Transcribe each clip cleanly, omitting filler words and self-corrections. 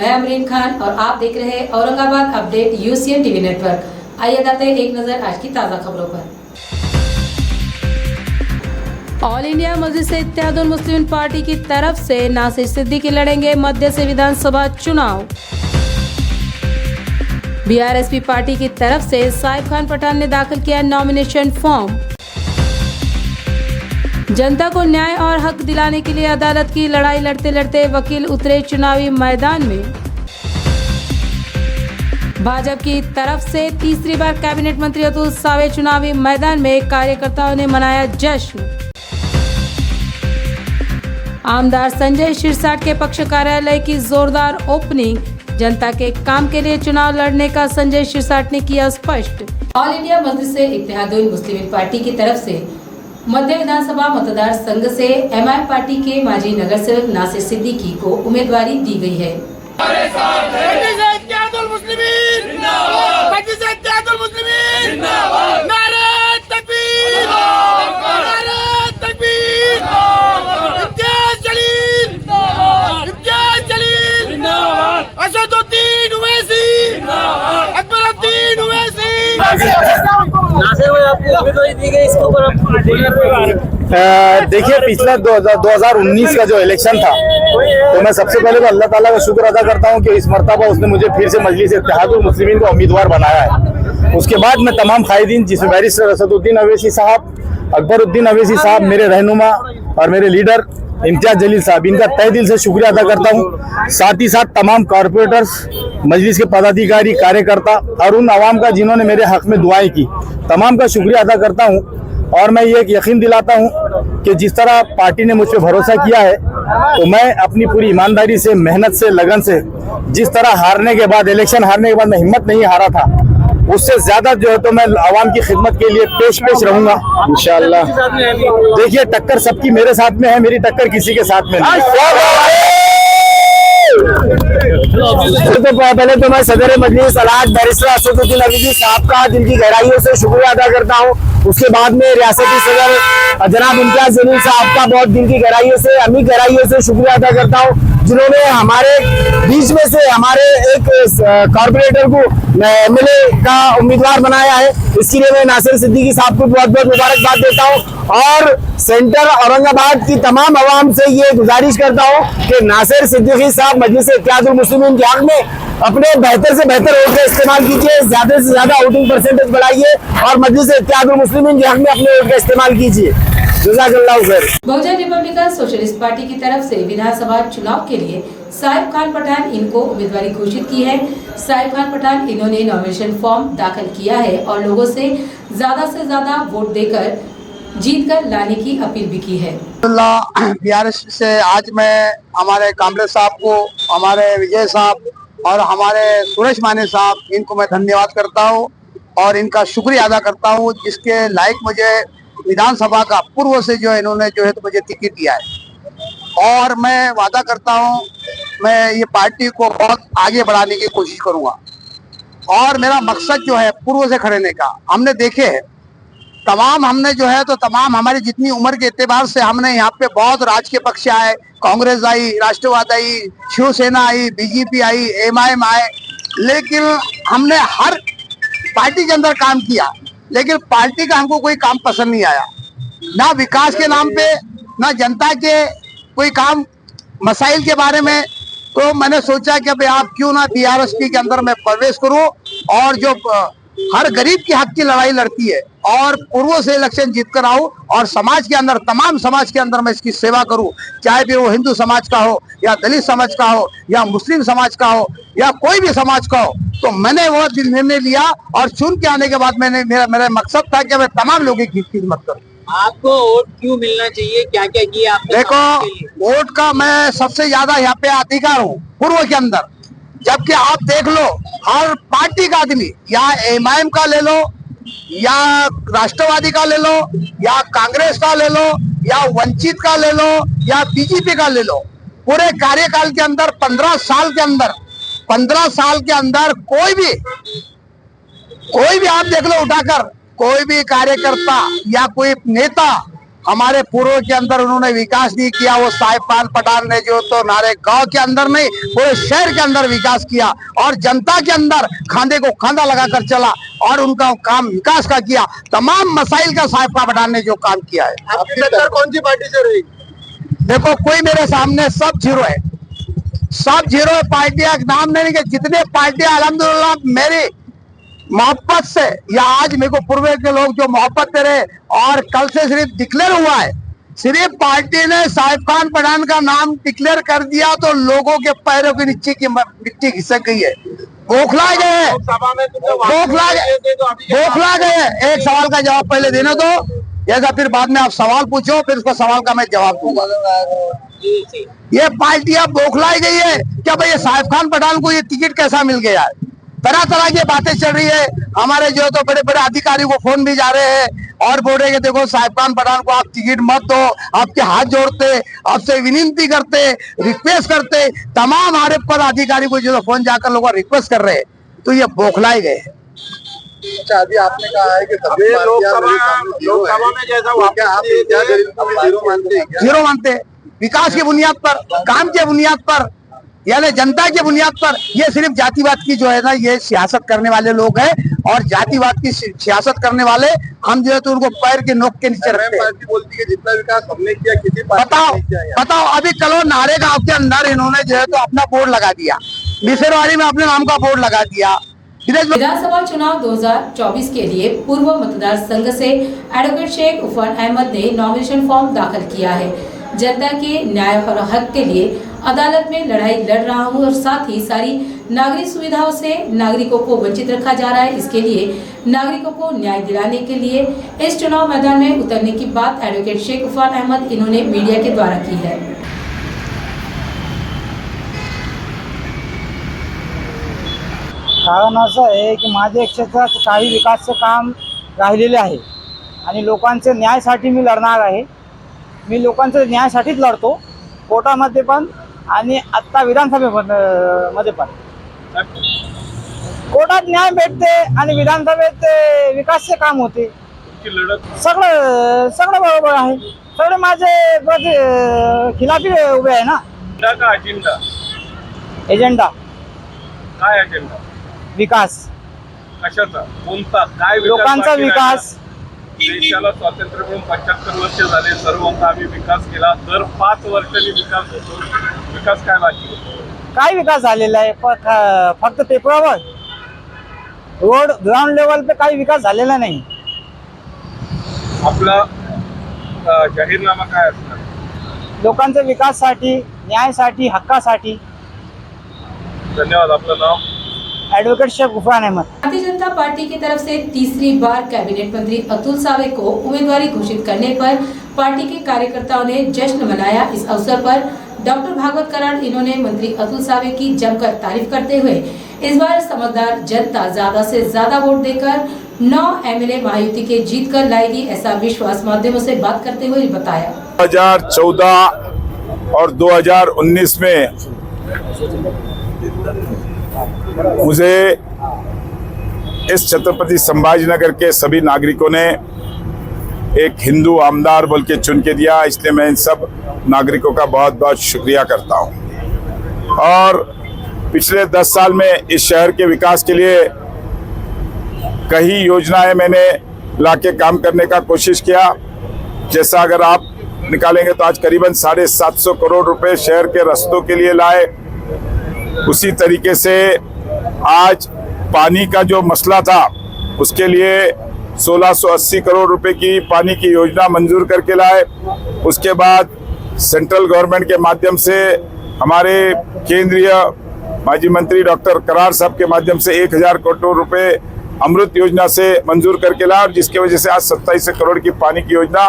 मैं अमरीन खान और आप देख रहे हैं Aurangabad update UCN TV network. आइए दाते हैं एक नजर आज की ताज़ा खबरों पर। ऑल इंडिया मजलिस-ए-इत्तेहादुल मुस्लिमीन पार्टी की तरफ से नासिर सिद्दीकी लड़ेंगे मध्य से विधानसभा चुनाव। बीआरएसपी पार्टी की तरफ से साहिब खान पठान ने दाखिल किया नॉमिनेशन फॉर्म। जनता को न्याय और हक दिलाने के लिए अदालत की लड़ाई लड़ते लड़ते वकील उतरे चुनावी मैदान में। भाजपा की तरफ से तीसरी बार कैबिनेट मंत्री अतुल सावे चुनावी मैदान में, कार्यकर्ताओं ने मनाया जश्न। आमदार संजय शिरसाट के पक्ष कार्यालय की जोरदार ओपनिंग। जनता के काम के लिए चुनाव लड़ने का संजय शिरसाट ने किया स्पष्ट। ऑल इंडिया मजलिस-ए-इत्तेहादुल मुस्लिमीन पार्टी की तरफ से मध्य विधानसभा मतदार संघ से एमआईएम पार्टी के माजी नगर सेवक नासिर सिद्दीकी को उम्मीदवारी दी गई है। देखिए, पिछला 2019 का जो इलेक्शन था, तो मैं सबसे पहले तो अल्लाह ताला का शुक्र अदा करता हूं कि इस मर्तबा उसने मुझे फिर से मजलिस-ए-इत्तेहादुल मुस्लिमीन का उम्मीदवार बनाया है। उसके बाद मैं तमाम कायदीन, जिसमें बैरिस्टर असदुद्दीन अवैसी साहब, अकबरुद्दीन अवैसी साहब, मेरे रहनुमा और मेरे लीडर इम्तियाज जलील साहब, इनका तहे दिल से शुक्रिया अदा करता हूँ। साथ ही साथ तमाम कॉरपोरेटर्स, मजलिस के पदाधिकारी, कार्यकर्ता और उन अवाम का जिन्होंने मेरे हक में दुआएं की, तमाम का शुक्रिया अदा करता हूँ। और मैं ये यकीन दिलाता हूँ कि जिस तरह पार्टी ने मुझ पर भरोसा किया है, तो मैं अपनी पूरी ईमानदारी से, मेहनत से, लगन से, जिस तरह हारने के बाद, इलेक्शन हारने के बाद मैं हिम्मत नहीं हारा था, उससे ज्यादा जो है तो मैं अवाम की खिदमत के लिए पेश रहूंगा इंशाअल्लाह। देखिए, टक्कर सबकी मेरे साथ में है, मेरी टक्कर किसी के साथ में नहीं। तो पहले तो मैं सदर मजलिस अलहाज बैरिस्टर असदुद्दीन अवैसी साहब का दिल की गहराइयों से शुक्रिया अदा करता हूँ। उसके बाद में रियासती सदर जनाब इम्तियाज जलील साहब का बहुत दिल की गहराइयों से, अमी गहराइयों से शुक्रिया अदा करता हूँ, जिन्होंने हमारे बीच में से हमारे एक कॉर्पोरेटर को एमएलए का उम्मीदवार बनाया है। इसके लिए मैं नासिर सिद्दीकी साहब को बहुत बहुत मुबारकबाद देता हूँ और सेंटर औरंगाबाद की तमाम अवाम से ये गुजारिश करता हूँ कि नासिर सिद्दीकी साहब मजलिस-ए-इत्तेहादुल मुस्लिमीन के हक में अपने बेहतर से बेहतर वोट का इस्तेमाल कीजिए, ज्यादा से ज्यादा वोटिंग परसेंटेज बढ़ाइए और मजलिस-ए-इत्तेहादुल मुस्लिमीन के हक में अपने वोट का इस्तेमाल कीजिए। बहुजन रिपब्लिकन सोशलिस्ट पार्टी की तरफ से विधानसभा चुनाव के लिए साहिब खान पठान इनको उम्मीदवारी घोषित की है। साहिब खान पठान इन्होंने नॉमिनेशन फॉर्म दाखिल किया है और लोगों से ज्यादा वोट देकर जीत कर लाने की अपील भी की है। बीआरएस से आज मैं हमारे कामरे साहब को, हमारे विजय साहब और हमारे सुरेश माने साहब, इनको मैं धन्यवाद करता हूँ और इनका शुक्रिया अदा करता हूँ, जिसके लायक मुझे विधानसभा का पूर्व से जो इन्होंने जो है तो मुझे टिकट दिया है। और मैं वादा करता हूँ मैं ये पार्टी को बहुत आगे बढ़ाने की कोशिश करूंगा और मेरा मकसद जो है पूर्व से खड़े का। हमने देखे है तमाम, हमने जो है तो तमाम हमारी जितनी उम्र के एतबार से हमने यहाँ पे बहुत राजकीय पक्ष आए, कांग्रेस आई, राष्ट्रवाद आई, शिवसेना आई, बीजेपी आई, एमआईएम आए, लेकिन हमने हर पार्टी के अंदर काम किया, लेकिन पार्टी का हमको कोई काम पसंद नहीं आया, ना विकास के नाम पे, ना जनता के कोई काम मसाइल के बारे में। तो मैंने सोचा कि अभी आप क्यों ना बीआरएसपी के अंदर मैं प्रवेश करूं और जो हर गरीब की हक की लड़ाई लड़ती है और पूर्व से इलेक्शन जीत कर आऊं और समाज के अंदर, तमाम समाज के अंदर मैं इसकी सेवा करूं, चाहे फिर वो हिंदू समाज का हो या दलित समाज का हो या मुस्लिम समाज का हो या कोई भी समाज का हो। तो मैंने वो निर्णय लिया और चुन के आने के बाद मैंने मेरा मकसद था कि मैं तमाम लोगों की खिदमत करूं। आपको वोट क्यों मिलना चाहिए, क्या क्या किया आपने? देखो, वोट का मैं सबसे ज्यादा यहाँ पे अधिकार हूँ पूर्व के अंदर, जबकि आप देख लो हर पार्टी का आदमी, या एमआईएम का ले लो, या राष्ट्रवादी का ले लो, या कांग्रेस का ले लो, या वंचित का ले लो, या बीजेपी का ले लो, पूरे कार्यकाल के अंदर 15 साल के अंदर कोई भी आप देख लो उठाकर, कोई भी कार्यकर्ता या कोई नेता हमारे पूर्व के अंदर उन्होंने विकास नहीं किया। वो साहिब खान पठान ने जो तो नारे गांव के अंदर नहीं, पूरे शहर के अंदर विकास किया और जनता के अंदर खांधे को खांधा लगाकर चला और उनका काम विकास का किया। तमाम मसाइल का साहिब खान पठान ने जो काम किया है। आपकी टक्कर कौन सी पार्टी से रही? देखो, कोई मेरे सामने सब जीरो है, सब जीरो पार्टियां नाम नहीं कि जितने पार्टियां अल्हम्दुलिल्लाह मेरी मोहब्बत से या आज मेरे को पूर्व के लोग जो मोहब्बत दे रहे और कल से सिर्फ डिक्लेयर हुआ है, सिर्फ पार्टी ने साहिब खान पठान का नाम डिक्लेयर कर दिया तो लोगों के पैरों के नीचे की मिट्टी खिसक गई है, बौखला गए, बौखला गए। एक सवाल का जवाब पहले देने दो, या फिर बाद में आप सवाल पूछो, फिर उसका सवाल का मैं जवाब दूंगा। ये पार्टियां बौखलाई गई है क्या भाई? ये साहिब खान पठान को ये टिकट कैसा मिल गया है? तरह तरह की बातें चल रही है। हमारे जो तो बड़े बड़े अधिकारियों को फोन भी जा रहे हैं और बोल रहे कि देखो साहिब खान पठान को आप टिकट मत दो, आपके हाथ जोड़ते, आपसे विनती करते, रिक्वेस्ट करते। तमाम हमारे पदाधिकारी को जो फोन जाकर लोग रिक्वेस्ट कर रहे हैं, तो ये बौखलाई गए। अच्छा, अभी आपने कहा है कि लोकसभा में जैसा आप जीरो मानते, विकास की बुनियाद पर, काम की बुनियाद पर, यानी जनता की बुनियाद पर। ये सिर्फ जातिवाद की जो है ना, ये सियासत करने वाले लोग हैं और जातिवाद की सियासत करने वाले हम जो है तो उनको पैर के नोक के नीचे रखते हैं। पार्टी बोलती है जितना विकास हमने किया किसी बताओ बताओ, अभी कलो नारे गांव के अंदर इन्होंने जो है तो अपना बोर्ड लगा दिया, मिसरवाड़ी में अपने नाम का बोर्ड लगा दिया। विधानसभा चुनाव 2024 के लिए पूर्व मतदार संघ से एडवोकेट शेख उफर अहमद ने नॉमिनेशन फॉर्म दाखिल किया है। जनता के न्याय और हक के लिए अदालत में लड़ाई लड़ रहा हूं और साथ ही सारी नागरिक सुविधाओं से नागरिकों को वंचित रखा जा रहा है। इसके लिए नागरिकों को न्याय दिलाने के लिए इस चुनाव मैदान में उतरने की बात एडवोकेट शेख उफर अहमद इन्होंने मीडिया के द्वारा की है। कारण असं आहे की माझ्या क्षेत्रात काही विकासचं काम राहिलेले आहे आणि लोकांचे न्यायासाठी मी लढणार आहे। मी लोकांच्या न्यायासाठीच लढतो, कोर्टामध्ये पण आणि आत्ता विधानसभेमध्ये पण। कोर्टात न्याय भेटते आणि विधानसभेत विकासचे काम होते। सगळं सगळं बरोबर आहे, सगळे माझे खिलाफी उभे आहे ना। एजेंडा काय एजेंडा? विकास, कशाचा, कोणता, काय लोकांचा विकास। देशाला स्वातंत्र्य मिळून 75 वर्ष झाले, सर्व आम्ही विकास केला, दर 5 वर्षांनी विकास होतो। विकास काय बाकी? काय विकास झालेला आहे? फक्त पेपरावर, रोड ग्राउंड लेवल पे काही विकास झालेला नाही। आपला जाहीरनामा काय असणार? लोकांच्या विकासासाठी, न्यायासाठी, हक्कासाठी। धन्यवाद। आपलं नाव? एडवोकेट शेख उफर अहमद। भारतीय जनता पार्टी की तरफ से तीसरी बार कैबिनेट मंत्री अतुल सावे को उम्मीदवारी घोषित करने पर पार्टी के कार्यकर्ताओं ने जश्न मनाया। इस अवसर पर डॉक्टर भागवत कराड़ इन्होंने मंत्री अतुल सावे की जमकर तारीफ करते हुए इस बार समझदार जनता ज्यादा से ज्यादा वोट देकर 9 एमएलए महायुति के जीत कर लाएगी, ऐसा विश्वास माध्यमों से बात करते हुए बताया। 2014 और 2019 में मुझे इस छत्रपति संभाजीनगर के सभी नागरिकों ने एक हिंदू आमदार बोल के चुन के दिया, इसलिए मैं इन सब नागरिकों का बहुत बहुत शुक्रिया करता हूं। और पिछले 10 साल में इस शहर के विकास के लिए कई योजनाएं मैंने लाके काम करने का कोशिश किया। जैसा अगर आप निकालेंगे तो आज करीबन 750 करोड़ रुपए शहर के रास्तों के लिए लाए। उसी तरीके से आज पानी का जो मसला था उसके लिए 1680 करोड़ रुपए की पानी की योजना मंजूर करके लाए। उसके बाद सेंट्रल गवर्नमेंट के माध्यम से हमारे केंद्रीय माजी मंत्री डॉक्टर कराड़ साहब के माध्यम से 1000 करोड़ रुपए अमृत योजना से मंजूर करके लाए, और जिसकी वजह से आज 27 करोड़ की पानी की योजना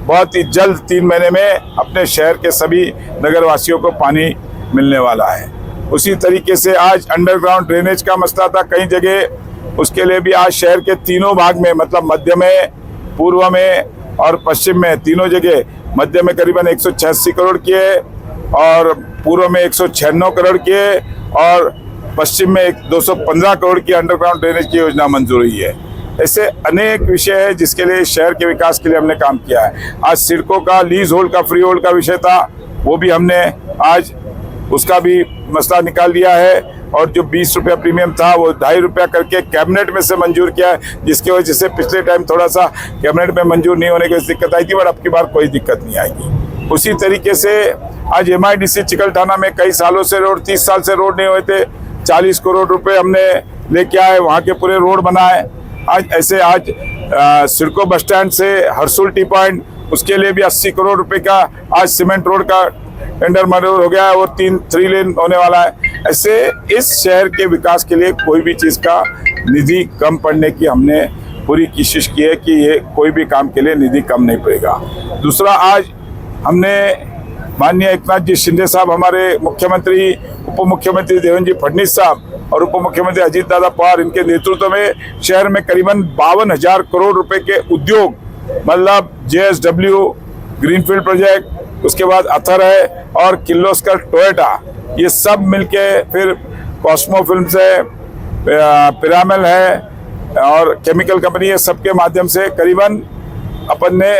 बहुत ही जल्द 3 महीने में अपने शहर के सभी नगरवासियों को पानी मिलने वाला है। उसी तरीके से आज अंडरग्राउंड ड्रेनेज का मसला था कई जगह, उसके लिए भी आज शहर के तीनों भाग में, मतलब मध्य में, पूर्व में और पश्चिम में, तीनों जगह मध्य में करीबन 186 करोड़ की है और पूर्व में 196 करोड़ की है और पश्चिम में 215 करोड़ की अंडरग्राउंड ड्रेनेज की योजना मंजूर हुई है। ऐसे अनेक विषय है जिसके लिए शहर के विकास के लिए हमने काम किया है। आज सिडको का लीज होल्ड का फ्री होल्ड का विषय था, वो भी हमने आज उसका भी मसला निकाल दिया है और जो 20 रुपया प्रीमियम था वो 2.5 रुपया करके कैबिनेट में से मंजूर किया है, जिसकी वजह से पिछले टाइम थोड़ा सा कैबिनेट में मंजूर नहीं होने की दिक्कत आई थी, बट अब की बार कोई दिक्कत नहीं आएगी। उसी तरीके से आज MIDC चिकलठाना में कई सालों से रोड 30 साल से रोड नहीं हुए थे, 40 करोड़ रुपए हमने लेके आए, वहाँ के पूरे रोड बनाए। आज ऐसे आज सिडको बस स्टैंड से हरसुल टी पॉइंट, उसके लिए भी 80 करोड़ रुपए का आज सीमेंट रोड का टेंडर मंजूर हो गया है और 3 लेन होने वाला है। ऐसे इस शहर के विकास के लिए कोई भी चीज़ का निधि कम पड़ने की हमने पूरी कोशिश की है कि ये कोई भी काम के लिए निधि कम नहीं पड़ेगा। दूसरा, आज हमने माननीय एकनाथ जी शिंदे साहब, हमारे मुख्यमंत्री, उप मुख्यमंत्री देवेंद्र जी फडणवीस साहब और उप मुख्यमंत्री अजीत दादा पवार, इनके नेतृत्व में शहर में करीबन 52,000 करोड़ रुपए के उद्योग, मतलब JSW ग्रीनफील्ड प्रोजेक्ट, उसके बाद अथर है और किर्लोस्कर टोयोटा, ये सब मिलके, फिर कॉस्मो फिल्म्स है, पिरामिल है और केमिकल कंपनी है, सबके माध्यम से करीबन अपन ने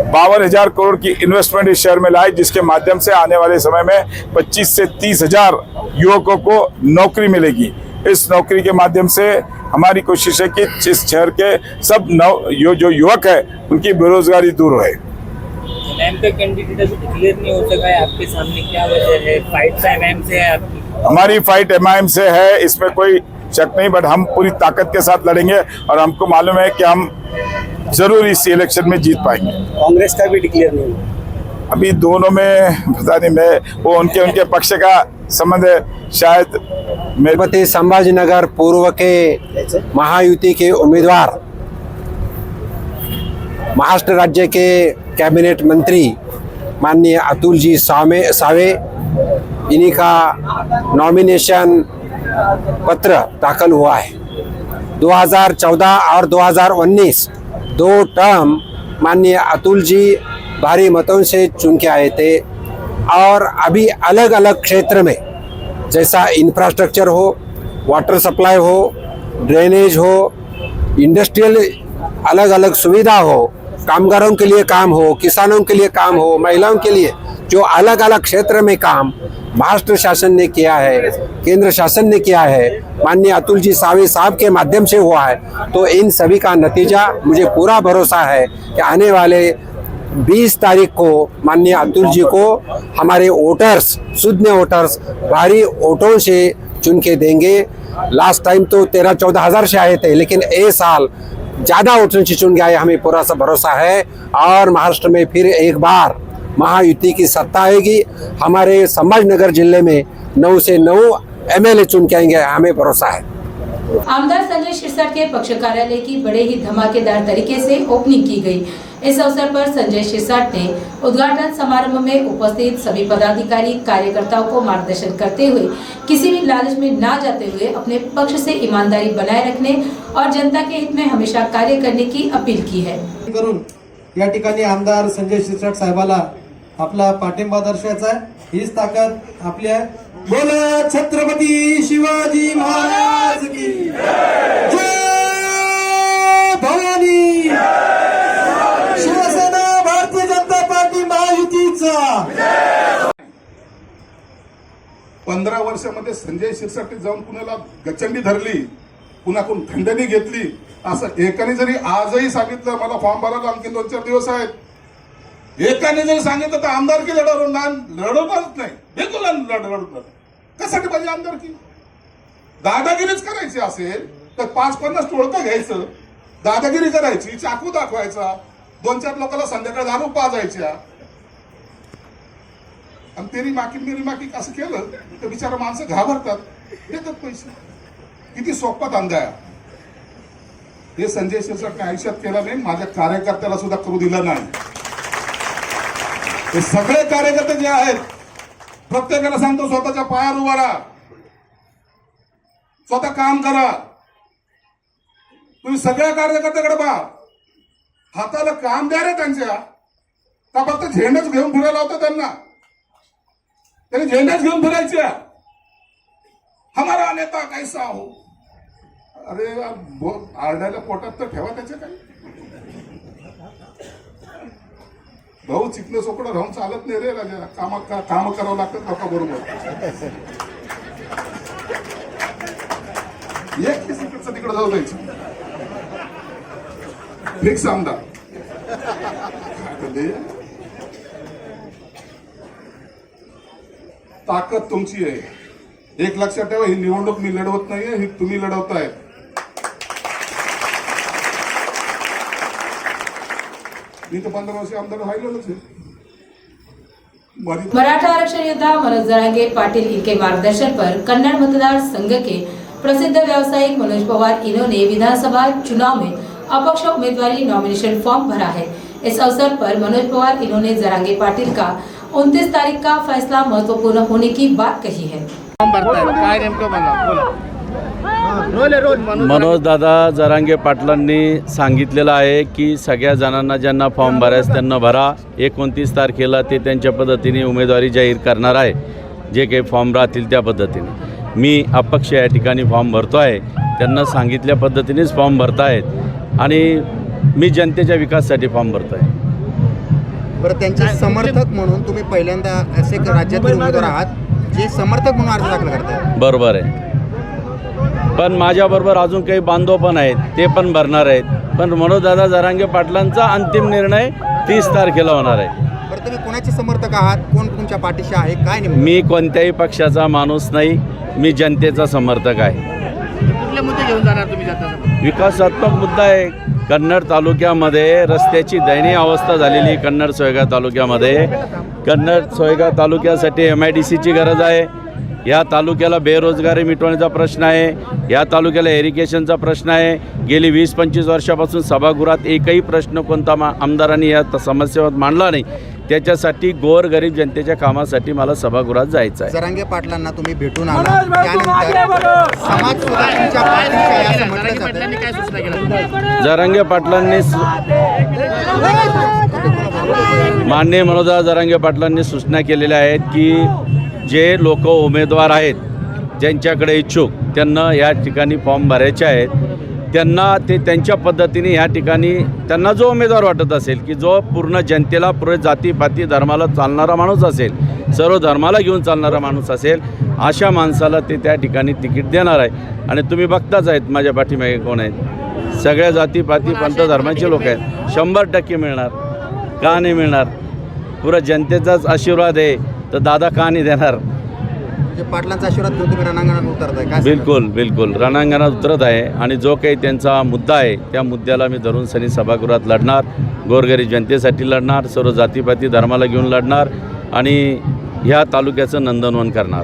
52,000 करोड़ की इन्वेस्टमेंट इस शहर में लाई, जिसके माध्यम से आने वाले समय में 25 से 30,000 युवकों को नौकरी मिलेगी। इस नौकरी के माध्यम से हमारी कोशिश है कि इस शहर के सब जो युवक है उनकी बेरोजगारी दूर होए। एमआईएम का कैंडिडेट अभी डिक्लेयर नहीं हो सका है, आपके सामने क्या वजह है? फाइट तो एमआईएम से है आपकी? हमारी फाइट MIM से है, इसमें कोई शक नहीं, बट हम पूरी ताकत के साथ लड़ेंगे और हमको मालूम है कि हम जरूर इस इलेक्शन में जीत पाएंगे। कांग्रेस का भी डिक्लेयर नहीं हुआ अभी, दोनों में पता नहीं, मैं वो उनके पक्ष का संबंध है, शायद छत्रपति संभाजीनगर पूर्व के महायुति के उम्मीदवार, महाराष्ट्र राज्य के कैबिनेट मंत्री माननीय अतुल जी सावे, इन्हीं का नॉमिनेशन पत्र दाखिल हुआ है। 2014 और 2019 2 टर्म माननीय अतुल जी भारी मतों से चुन के आए थे और अभी अलग अलग क्षेत्र में, जैसा इंफ्रास्ट्रक्चर हो, वाटर सप्लाई हो, ड्रेनेज हो, इंडस्ट्रियल अलग अलग सुविधा हो, कामगारों के लिए काम हो, किसानों के लिए काम हो, महिलाओं के लिए, जो अलग अलग क्षेत्र में काम महाराष्ट्र शासन ने किया है, केंद्र शासन ने किया है, माननीय अतुल जी सावे साहब के माध्यम से हुआ है। तो इन सभी का नतीजा मुझे पूरा भरोसा है कि आने वाले 20 तारीख को माननीय अतुल जी को हमारे वोटर्स, शुद्ध वोटर्स भारी वोटों से चुन के देंगे। लास्ट टाइम तो 13-14 हज़ार से आए थे, लेकिन इस साल ज़्यादा वोटों से चुन के आए, हमें पूरा सा भरोसा है और महाराष्ट्र में फिर एक बार महायुति की सत्ता आएगी। हमारे संभाजीनगर जिले में 9 से 9 MLA चुन के आएंगे, हमें भरोसा है। आमदार संजय शिरसाट के पक्ष कार्यालय की बड़े ही धमाकेदार तरीके से ओपनिंग की गई। इस अवसर पर संजय शिरसाट ने उद्घाटन समारोह में उपस्थित सभी पदाधिकारी कार्यकर्ताओं को मार्गदर्शन करते हुए किसी भी लालच में ना जाते हुए अपने पक्ष से ईमानदारी बनाए रखने और जनता के हित में हमेशा कार्य करने की अपील की है। करून या ठिकाणी आमदार संजय शिरसाट साहेबाला आपला पाठिंबा दर्शवायचा आहे। हीच ताकद आपली आहे। बोला छत्रपती शिवाजी महाराज की जय भवानी। शिवसेना भारतीय जनता पार्टी महायुतीचा 15 वर्षामध्ये संजय शिरसाट जाऊन कुणाला गचंडी धरली, कुणाकडून खंडणी घेतली, असं एकाने जरी आजही सांगितलं मला फॉर्म भरायला आणखी 2-4 दिवस आहेत, एकाने जरी सांगितलं तर आमदारकी लढवणारच नाही, बिलकुल लढवणार कशासाठी पाहिजे आमदारकी? दादागिरीच करायची असेल तर 5-50 टोळकं घ्यायचं, दादागिरी करायची, चाकू दाखवायचा, 2-4 लोकांना संध्याकाळी दारू पाजायच्या आणि तेरी माकी मेरी माकी असं केलं तर बिचारा माणसं घाबरतात, देतात पैसे। किती सोपा धंदा आहे हे संजय शिरसाटने आयुष्यात केला नाही, माझ्या कार्यकर्त्याला सुद्धा करू दिला नाही। हे सगळे कार्यकर्ते जे आहेत प्रत्येकाला सांगतो स्वतःच्या पायावर उभा राहा, स्वतः काम करा। तुम्ही सगळ्या कार्यकर्त्याकडे पहा, हाताला काम द्या रे त्यांच्या, का फक्त झेंडाच घेऊन फिरायला होतं त्यांना? त्यांनी झेंडाच घेऊन फिरायचे, हमारा नेता कैसा हो, अरे आरडायला पोटात तर ठेवा त्याच्या काही. भाऊ चिकन सोकडं राहून चालत नाही रे राजा. काम करावं लागतात लोका बरोबर. एक तिकडे जाऊ द्यायचं. फिक्स आमदार ताकद तुमची आहे. एक लक्षात ठेवा, ही निवडणूक मी लढवत नाहीये, ही तुम्ही लढवताय. मी तर 15 वर्ष आमदार राहिलोच आहे. मराठा आरक्षण योद्धा मनोज जरांगे पाटिल इनके मार्गदर्शन पर कन्नड़ मतदार संघ के प्रसिद्ध व्यवसायिक मनोज पवार इन्होंने विधानसभा चुनाव में अपक्ष उम्मीदवारी नॉमिनेशन फॉर्म भरा है। इस अवसर पर मनोज पवार इन्होंने जरांगे पाटिल का 29 तारीख का फैसला महत्वपूर्ण होने की बात कही है। मनोज दादा जरांगे पाटलांनी सांगितलेलं आहे की सगळ्या जणांना ज्यांना फॉर्म भरायचं त्यांना भरा. 29 तारखेला ते त्यांच्या पद्धतीने उमेदवारी जाहीर करणार आहे. जे काही फॉर्म राहतील त्या पद्धतीने. मी अपक्ष या ठिकाणी फॉर्म भरतो आहे. त्यांना सांगितल्या पद्धतीनेच फॉर्म भरतायत आणि मी जनतेच्या विकासासाठी फॉर्म भरतो आहे. बरं, त्यांचे समर्थक म्हणून तुम्ही पहिल्यांदा असे राज्यातील उमेदवार आहात जे समर्थक म्हणून अर्ज दाखल करताय. बरोबर आहे, पण माझ्याबरोबर अजून काही बांधव पण आहेत, ते पण भरणार आहेत. पण मनोजदादा जरांगे पाटलांचा अंतिम निर्णय 30 तारखेला होणार आहे. बरं, तुम्ही कोणाचे समर्थक आहात? कोण तुमच्या पाठीशी आहे? काय नेमकं? मी कोणत्याही पक्षाचा माणूस नाही, मी जनतेचा समर्थक आहे. कुठले मुद्दे घेऊन जाणार तुम्ही जाता? विकासात्मक मुद्दा आहे. कन्नड तालुक्यामध्ये रस्त्याची दयनीय अवस्था झालेली. कन्नड सोयगाव तालुक्यामध्ये कन्नड सोयगाव तालुक्यासाठी MIDCची गरज आहे. या तालुक्याला बेरोजगारी मिटवण्याचा प्रश्न आहे. या तालुक्याला इरिगेशनचा प्रश्न आहे. गेली 20-25 वर्षापासून सभागृहात एकही प्रश्न कोणता आमदारांनी या समस्येवर मांडला नाही. त्याच्यासाठी गोरगरीब जनतेच्या कामासाठी मला सभागृहात जायचं आहे. जरांगे पाटलांना तुम्ही भेटून आला, त्यानंतर समाज सुधारणेच्या पाठीशी आहे असं म्हटलं जातं. काय सूचना केल्या? जरांगे पाटलांनी माननीय मनोजदादा जरांगे पाटलांनी सूचना केलेल्या आहेत की जे लोक उमेदवार आहेत ज्यांच्याकडे इच्छुक त्यांना या ठिकाणी फॉर्म भरायचे आहेत. त्यांना ते त्यांच्या पद्धतीने या ठिकाणी त्यांना जो उमेदवार वाटत असेल की जो पूर्ण जनतेला पुरे जातीपाती धर्माला चालणारा माणूस असेल, सर्व धर्माला घेऊन चालणारा माणूस असेल, अशा माणसाला ते त्या ठिकाणी तिकीट देणार आहे. आणि तुम्ही बघताच आहेत माझ्या पाठीमागे कोण आहेत. सगळ्या जातीपाती पंथ धर्माचे लोक आहेत. 100% मिळणार. का नाही मिळणार? पुरा जनतेचाच आशीर्वाद आहे तर दादा का नाही देणार? पाटलांचा आशीर्वाद घेऊन तुम्ही रणांगणात उतरताय का? बिलकुल बिलकुल रणांगणात उतरत आहे. आणि जो काही त्यांचा मुद्दा आहे त्या मुद्द्याला मी धरून सनी सभागृहात लढणार. गोरगरीब जनतेसाठी लढणार. सर्व जातीपाती धर्माला घेऊन लढणार आणि ह्या तालुक्याचं नंदनवन करणार.